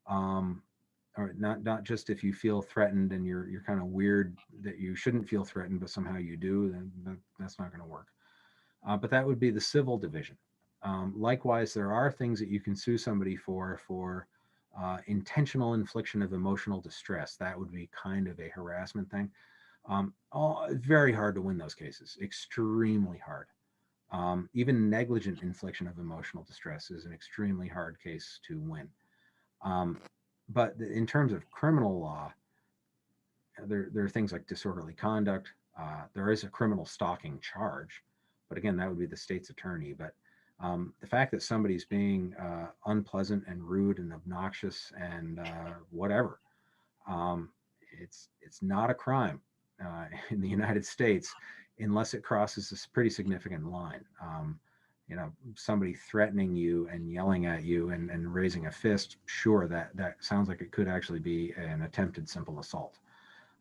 or not just if you feel threatened and you're kind of weird that you shouldn't feel threatened, but somehow you do. Then that's not going to work. But that would be the civil division. Likewise, there are things that you can sue somebody for intentional infliction of emotional distress. That would be kind of a harassment thing. Very hard to win those cases, extremely hard. Even negligent infliction of emotional distress is an extremely hard case to win. But in terms of criminal law, there are things like disorderly conduct. There is a criminal stalking charge, but again, that would be the state's attorney. But the fact that somebody's being unpleasant and rude and obnoxious and whatever, it's not a crime in the United States unless it crosses this pretty significant line. Somebody threatening you and yelling at you and raising a fist, sure, that sounds like it could actually be an attempted simple assault.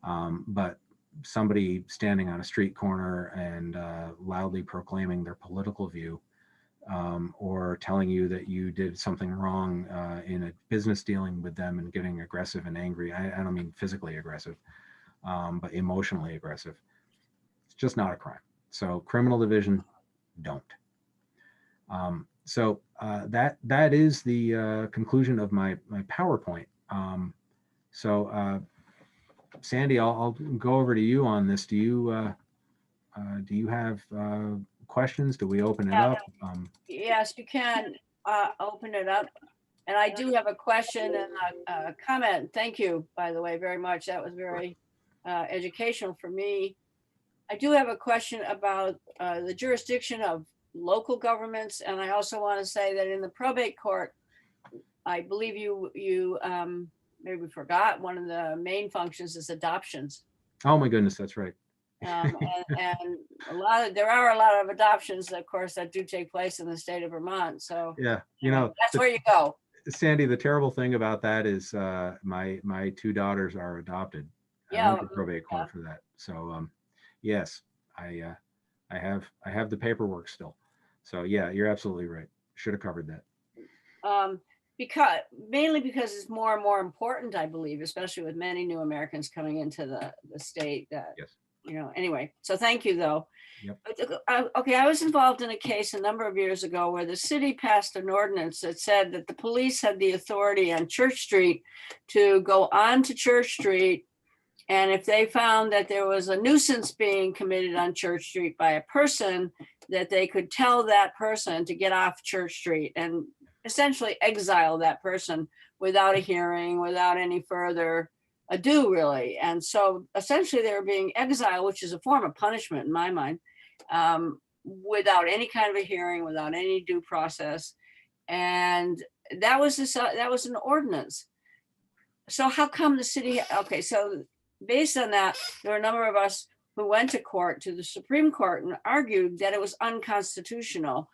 But somebody standing on a street corner and loudly proclaiming their political view, or telling you that you did something wrong in a business dealing with them and getting aggressive and angry. I don't mean physically aggressive, but emotionally aggressive. It's just not a crime. So criminal division, don't. So that is the conclusion of my PowerPoint. So Sandy, I'll go over to you on this. Do you have questions? Do we open it up?
Yes, you can open it up. And I do have a question and a comment. Thank you, by the way, very much. That was very educational for me. I do have a question about the jurisdiction of local governments. And I also want to say that in the probate court, I believe you maybe forgot one of the main functions is adoptions.
Oh my goodness, that's right.
And there are a lot of adoptions, of course, that do take place in the state of Vermont. So
yeah,
that's where you go.
Sandy, the terrible thing about that is my 2 daughters are adopted.
Yeah,
I went to probate court for that. So yes, I have the paperwork still. So yeah, you're absolutely right. should have covered that.
Because mainly because it's more and more important, I believe, especially with many new Americans coming into the state that,
Yes.
Anyway, so thank you though.
Yep.
Okay, I was involved in a case a number of years ago where the city passed an ordinance that said that the police had the authority on Church Street to go on to Church Street. And if they found that there was a nuisance being committed on Church Street by a person, that they could tell that person to get off Church Street and essentially exile that person without a hearing, without any further ado, really. And so essentially they were being exiled, which is a form of punishment in my mind, without any kind of a hearing, without any due process. And that was an ordinance. So how come the city, okay, so based on that, there were a number of us who went to court, to the Supreme Court, and argued that it was unconstitutional.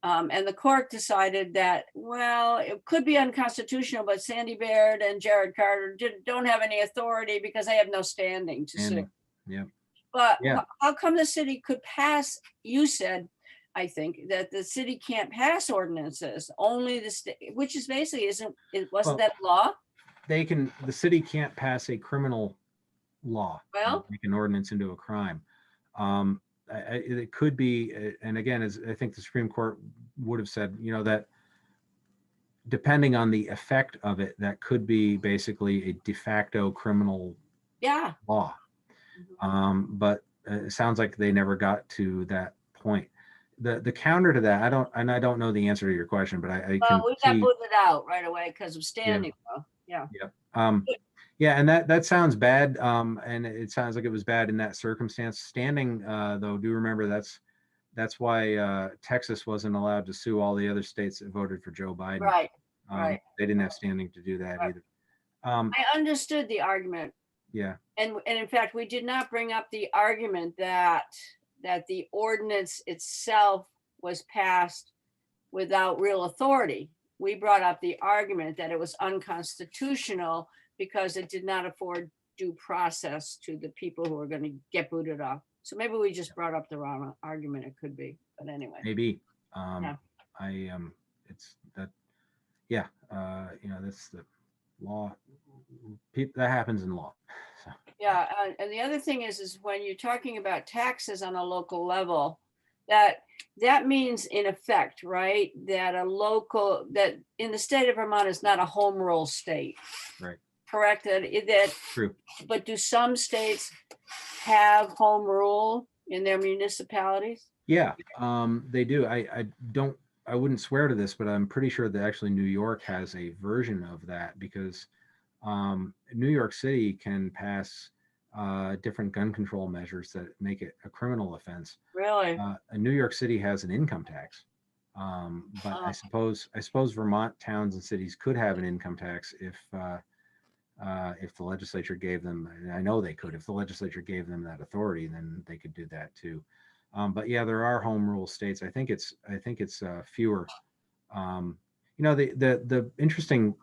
And the court decided that, well, it could be unconstitutional, but Sandy Baird and Jared Carter don't have any authority because they have no standing to sue.
Yeah.
But
Yeah.
how come the city could pass, you said, I think, that the city can't pass ordinances, only the state, which is basically, wasn't that law?
The city can't pass a criminal law,
Well,
make an ordinance into a crime. It could be, and again, as I think the Supreme Court would have said, that depending on the effect of it, that could be basically a de facto criminal law. But it sounds like they never got to that point. The counter to that, I don't know the answer to your question, but I can
we got booted out right away because of standing. Yeah.
Yeah, and that sounds bad, and it sounds like it was bad in that circumstance. Standing, though, do remember that's why Texas wasn't allowed to sue all the other states that voted for Joe Biden.
Right.
They didn't have standing to do that either.
I understood the argument.
Yeah.
And in fact, we did not bring up the argument that the ordinance itself was passed without real authority. We brought up the argument that it was unconstitutional because it did not afford due process to the people who are going to get booted off. So maybe we just brought up the wrong argument. It could be, but anyway.
Maybe.
Yeah.
It's that. Yeah. That's the law. That happens in law. So.
Yeah, and the other thing is when you're talking about taxes on a local level, that means in effect, right, that in the state of Vermont is not a home rule state.
Right.
Correct. That
True.
But do some states have home rule in their municipalities?
Yeah, they do. I wouldn't swear to this, but I'm pretty sure that actually New York has a version of that because New York City can pass different gun control measures that make it a criminal offense.
Really?
New York City has an income tax, but I suppose Vermont towns and cities could have an income tax if the legislature gave them. And I know they could if the legislature gave them that authority, then they could do that too. But yeah, there are home rule states. I think it's fewer. The interesting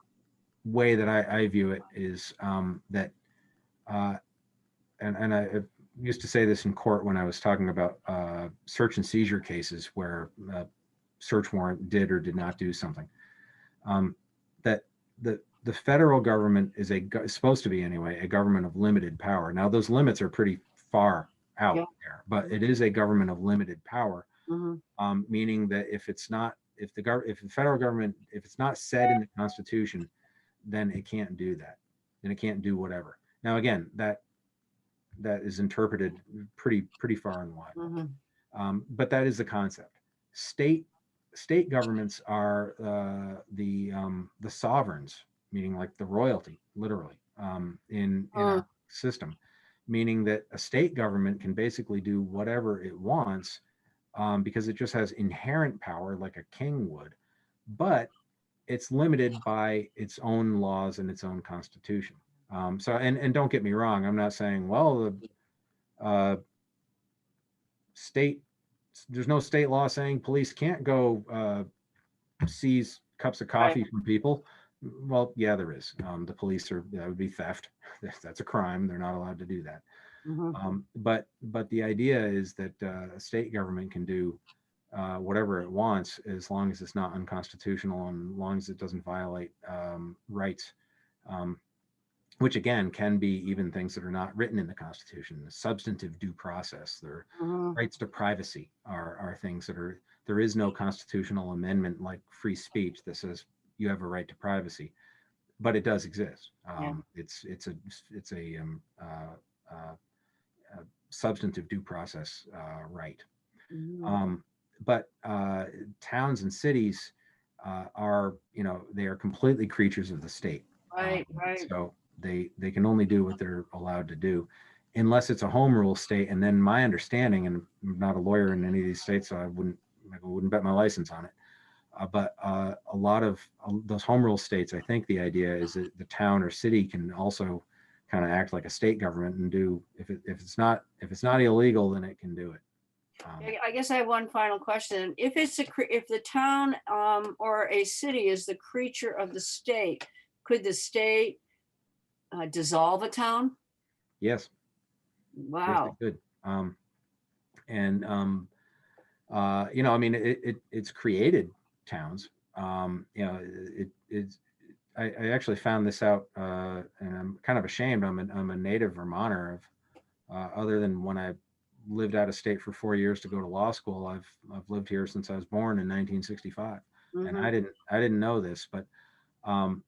way that I view it is that, and I used to say this in court when I was talking about search and seizure cases where search warrant did or did not do something. That the federal government is supposed to be anyway a government of limited power. Now those limits are pretty far out there, but it is a government of limited power, meaning that if the federal government, if it's not said in the Constitution, then it can't do that. Then it can't do whatever. Now again, that is interpreted pretty far and wide, but that is the concept. State governments are the sovereigns, meaning like the royalty, literally, in our system. Meaning that a state government can basically do whatever it wants because it just has inherent power like a king would, but it's limited by its own laws and its own constitution. And don't get me wrong, I'm not saying, well, the there's no state law saying police can't go seize cups of coffee from people. Well, yeah, there is. The police that would be theft. That's a crime. They're not allowed to do that. But the idea is that a state government can do whatever it wants, as long as it's not unconstitutional and as long as it doesn't violate rights, which again can be even things that are not written in the Constitution. The substantive due process, their
Mhm.
rights to privacy are things that are, there is no constitutional amendment like free speech that says you have a right to privacy, but it does exist.
Yeah.
It's a substantive due process right.
Mhm.
But towns and cities are, they are completely creatures of the state.
Right, right.
So they can only do what they're allowed to do, unless it's a home rule state. And then my understanding, and I'm not a lawyer in any of these states, so I wouldn't bet my license on it. But a lot of those home rule states, I think the idea is that the town or city can also kind of act like a state government and do, if it's not illegal, then it can do it.
I guess I have one final question. If if the town or a city is the creature of the state, could the state dissolve a town?
Yes, yes, it
Wow.
could. And I mean, it's created towns. I actually found this out, and I'm kind of ashamed. I'm a native Vermonter. Other than when I lived out of state for 4 years to go to law school, I've lived here since I was born in 1965, and
Mhm.
I didn't know this, but um,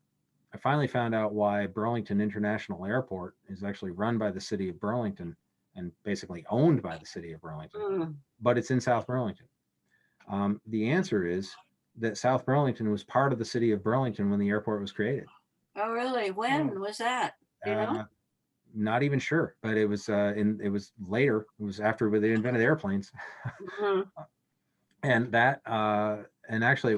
I finally found out why Burlington International Airport is actually run by the city of Burlington and basically owned by the city of Burlington,
Mm.
but it's in South Burlington. The answer is that South Burlington was part of the city of Burlington when the airport was created.
Oh, really? When was that? Do you know?
Uh, Not even sure, but it was later. It was after they invented airplanes,
Mhm.
and actually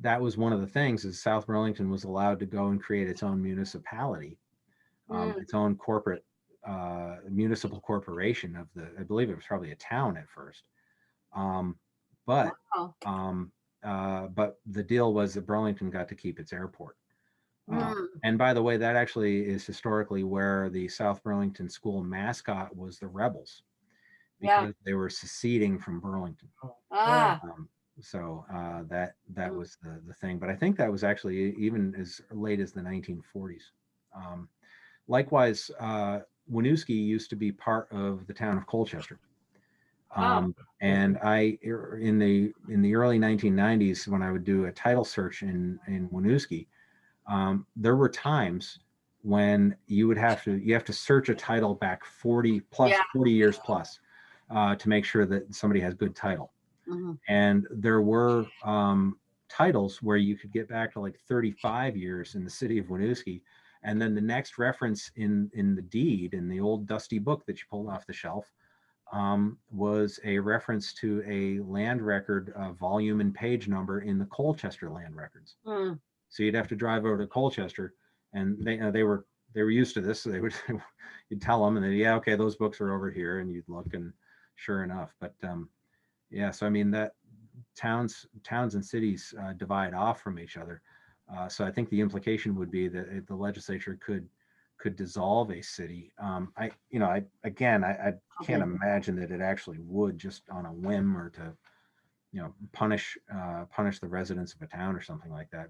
that was one of the things, is South Burlington was allowed to go and create its own municipality,
Mm.
its own corporate municipal corporation of the, I believe it was probably a town at first. Um, but
Wow.
but the deal was that Burlington got to keep its airport.
Mm.
And by the way, that actually is historically where the South Burlington school mascot was the Rebels,
Yeah.
because they were seceding from Burlington.
Ah.
Um, that
Mm.
was the thing. But I think that was actually even as late as the 1940s. Um, Likewise, Winooski used to be part of the town of Colchester.
Oh.
And in the early 1990s, when I would do a title search in Winooski, there were times when you have to search a title back
Yeah.
40 years plus, to make sure that somebody has good title.
Mhm.
And there were titles where you could get back to like 35 years in the city of Winooski, and then the next reference in the deed, in the old dusty book that you pulled off the shelf, was a reference to a land record volume and page number in the Colchester land records.
Mm.
So you'd have to drive over to Colchester, and they were used to this. So they would you'd tell them, and then, yeah, okay, those books are over here, and you'd look, and sure enough. But yeah, so I mean, that towns and cities divide off from each other. So I think the implication would be that the legislature could dissolve a city. I can't
Okay.
imagine that it actually would, just on a whim, or to punish the residents of a town or something like that.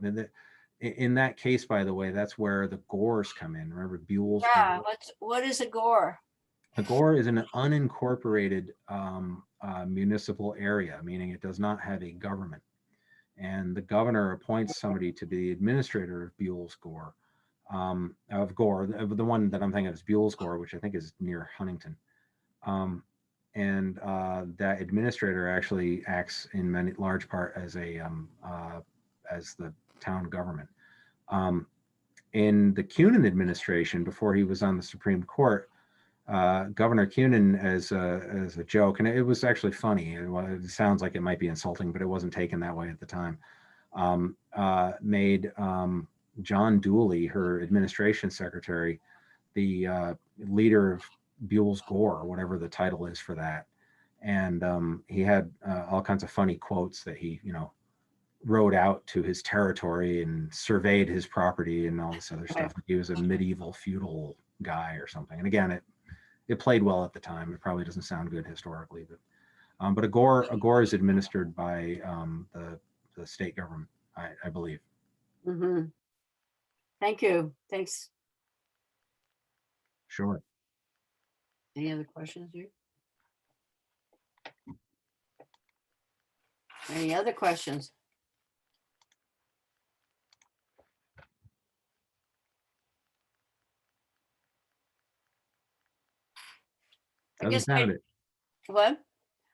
In that case, by the way, that's where the gores come in. Remember Buell's
Yeah.
Gore?
What is a gore?
A gore is an unincorporated municipal area, meaning it does not have a government. And the governor appoints somebody to be the administrator of Buell's Gore, of Gore. The one that I'm thinking of is Buell's Gore, which I think is near Huntington. And that administrator actually acts in many large part as as the town government. In the Cunin administration, before he was on the Supreme Court, Governor Cunin, as a joke, and it was actually funny. It sounds like it might be insulting, but it wasn't taken that way at the time. Made John Dooley, her administration secretary, the leader of Buell's Gore, whatever the title is for that. And he had all kinds of funny quotes that he, rode out to his territory and surveyed his property and all this other stuff. He was a medieval feudal guy or something. And again, it played well at the time. It probably doesn't sound good historically, but But Agora is administered by the state government, I believe.
Mm-hmm. Thank you. Thanks.
Sure.
Any other questions here? Any other questions? I
Doesn't
guess
sound it.
what?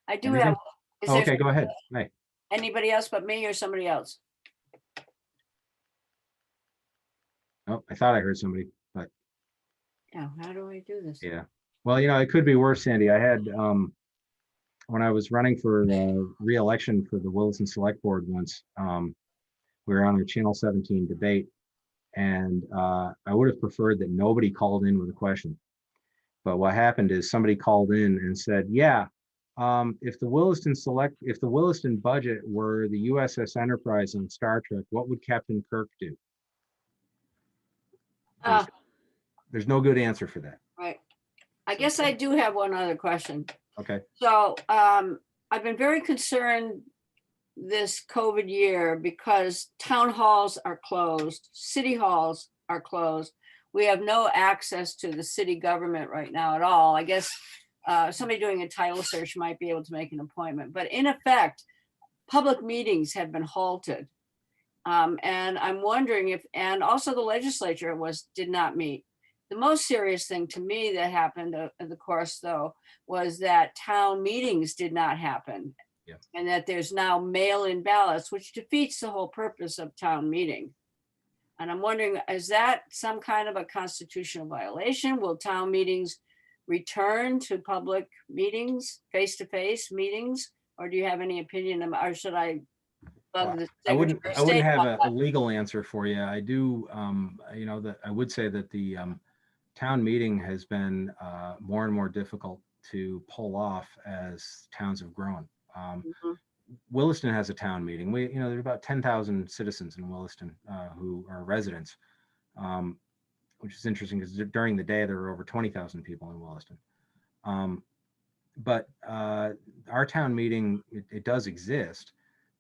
I do
Anything?
have, is
Oh,
there
okay, go ahead. Hey.
anybody else but me or somebody else?
Oh, I thought I heard somebody, but
Yeah, how do I do this?
yeah. Well, it could be worse, Sandy. I had when I was running for re-election for the Williston Select Board once, we were on a Channel 17 debate, and I would have preferred that nobody called in with a question. But what happened is somebody called in and said, "Yeah, if the Williston budget were the USS Enterprise on Star Trek, what would Captain Kirk do?"
Ah,
There's no good answer for that.
right. I guess I do have one other question.
Okay.
So I've been very concerned this COVID year because town halls are closed, city halls are closed. We have no access to the city government right now at all. I guess somebody doing a title search might be able to make an appointment, but in effect, public meetings have been halted. And I'm wondering if, and also the legislature did not meet. The most serious thing to me that happened in the course though, was that town meetings did not happen.
Yeah.
And that there's now mail-in ballots, which defeats the whole purpose of town meeting. And I'm wondering, is that some kind of a constitutional violation? Will town meetings return to public meetings, face-to-face meetings? Or do you have any opinion, or should I bug the
I wouldn't
Secretary of State
have
about
a legal answer for you. I do, that I would say that the town meeting has been more and more difficult to pull off as towns have grown.
Mhm.
Williston has a town meeting. There's about 10,000 citizens in Williston who are residents, which is interesting because during the day there were over 20,000 people in Williston. But our town meeting, it does exist,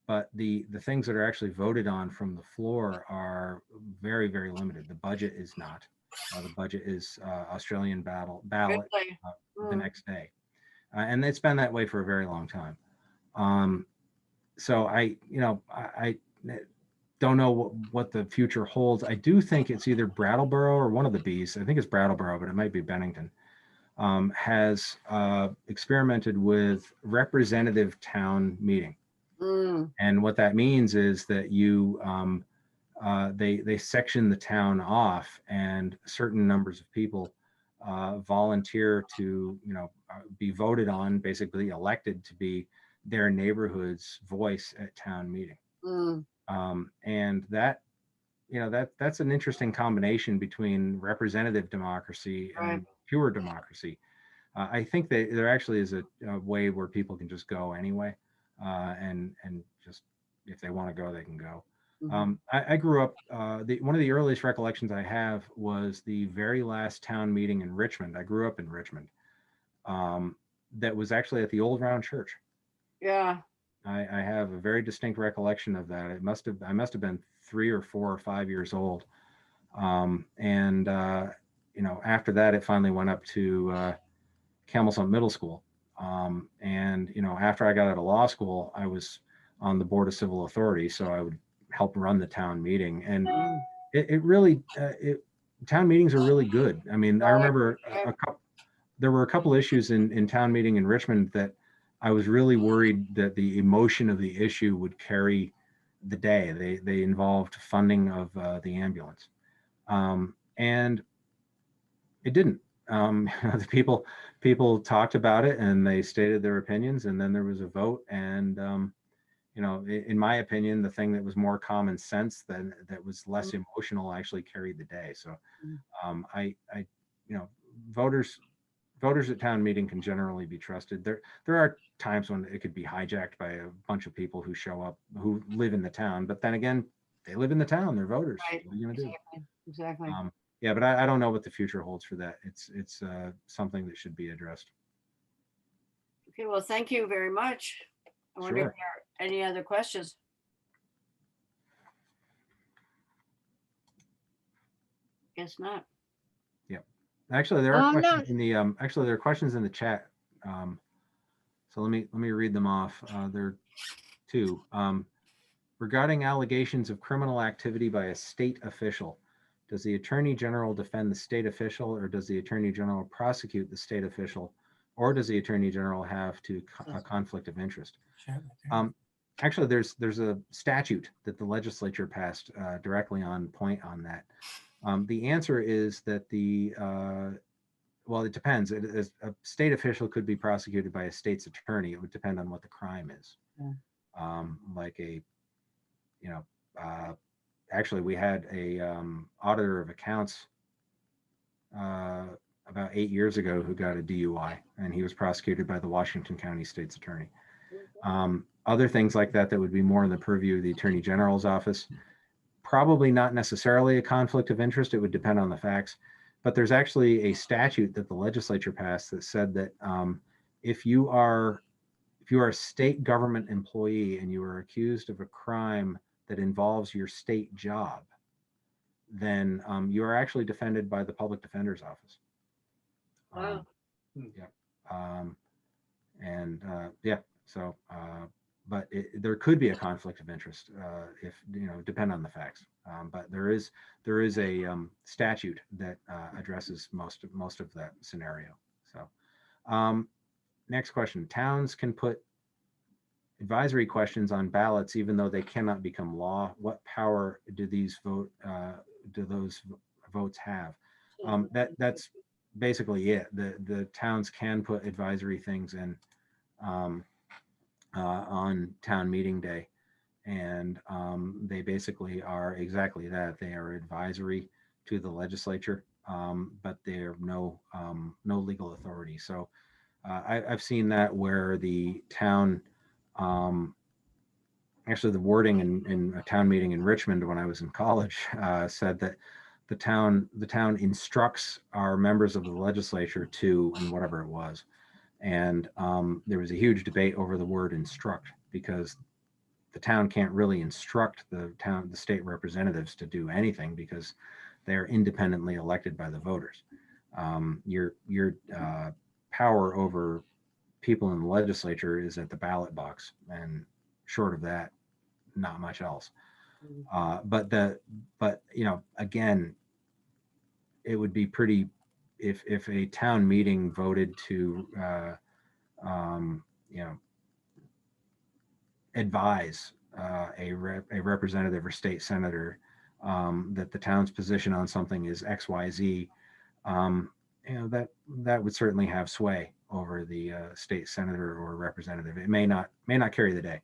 but the things that are actually voted on from the floor are very, very limited. The budget is not. The budget is Australian ballot
Really?
the next day, and it's been that way for a very long time. So I don't know what the future holds. I do think it's either Brattleboro or one of the Bs. I think it's Brattleboro, but it might be Bennington. Has experimented with representative town meeting.
Mm,
And what that means is that they section the town off, and certain numbers of people volunteer to be voted on, basically elected to be their neighborhood's voice at town meeting.
mm,
And that's an interesting combination between representative democracy
right.
and pure democracy. I think that there actually is a way where people can just go anyway, and just if they want to go, they can go.
Mhm.
I grew up. One of the earliest recollections I have was the very last town meeting in Richmond. I grew up in Richmond. That was actually at the Old Round Church.
Yeah.
I have a very distinct recollection of that. I must have been 3 or 4 or 5 years old. And after that, it finally went up to Camelsump Middle School. And after I got out of law school, I was on the Board of Civil Authority, so I would help run the town meeting. And
Mm,
it really, town meetings are really good. I mean, I remember there were a couple issues in town meeting in Richmond that I was really worried that the emotion of the issue would carry the day. They involved funding of the ambulance, and it didn't. The people talked about it and they stated their opinions, and then there was a vote. And in my opinion, the thing that was more common sense that was less emotional actually carried the day. So
mm.
I voters at town meeting can generally be trusted. There are times when it could be hijacked by a bunch of people who show up who live in the town, but then again, they live in the town. They're voters.
Right.
What are you gonna do?
Exactly.
Yeah, but I don't know what the future holds for that. It's something that should be addressed.
Okay, well, thank you very much. I wonder if
Sure.
there are any other questions? Guess not.
Actually, there are
No.
questions in the actually there are questions in the chat. So let me read them off. There are two. Regarding allegations of criminal activity by a state official, does the Attorney General defend the state official, or does the Attorney General prosecute the state official, or does the Attorney General have a conflict of interest? Actually, there's a statute that the legislature passed directly on point on that. The answer is that well, it depends. A state official could be prosecuted by a state's attorney. It would depend on what the crime is. Like actually, we had a auditor of accounts about 8 years ago who got a DUI, and he was prosecuted by the Washington County State's Attorney. Other things like that would be more in the purview of the Attorney General's office. Probably not necessarily a conflict of interest. It would depend on the facts. But there's actually a statute that the legislature passed that said that if you are a state government employee and you are accused of a crime that involves your state job, then you are actually defended by the public defender's office.
Wow.
But there could be a conflict of interest if depend on the facts. But there is a statute that addresses most of that scenario. So next question: towns can put advisory questions on ballots even though they cannot become law. What power do those votes have? That's basically it. The towns can put advisory things in on town meeting day, and they basically are exactly that. They are advisory to the legislature, but they're no legal authority. So I've seen that where the town, actually the wording in a town meeting in Richmond when I was in college said that the town instructs our members of the legislature to, and whatever it was. And there was a huge debate over the word instruct, because the town can't really instruct the state representatives to do anything because they're independently elected by the voters. Your power over people in the legislature is at the ballot box, and short of that, not much else. But again, it would be pretty if a town meeting voted to advise a representative or state senator that the town's position on something is XYZ, that would certainly have sway over the state senator or representative. It may not carry the day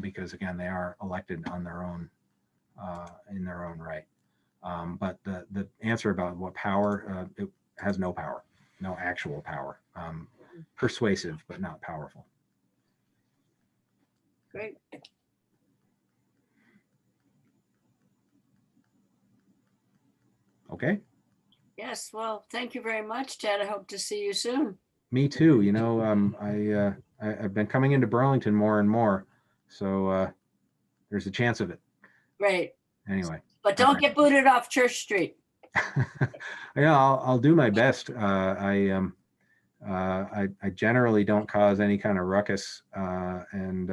because again, they are elected on their own in their own right. But the answer about what power, it has no power, no actual power. Persuasive, but not powerful.
Great.
Okay.
Yes, well, thank you very much, Ted. I hope to see you soon.
Me too. I've been coming into Burlington more and more, so there's a chance of it.
Great.
Anyway.
But don't get booted off Church Street.
Yeah, I'll do my best. I generally don't cause any kind of ruckus, and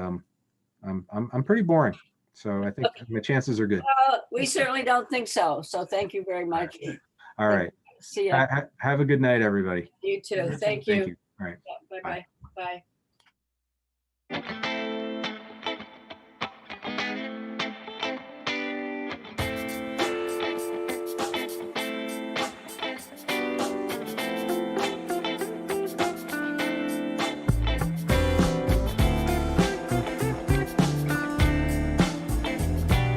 I'm pretty boring, so I think my chances are good.
We certainly don't think so. So thank you very much.
All right.
See ya.
Have a good night, everybody.
You too. Thank you.
All right.
Yeah, bye-bye. Bye.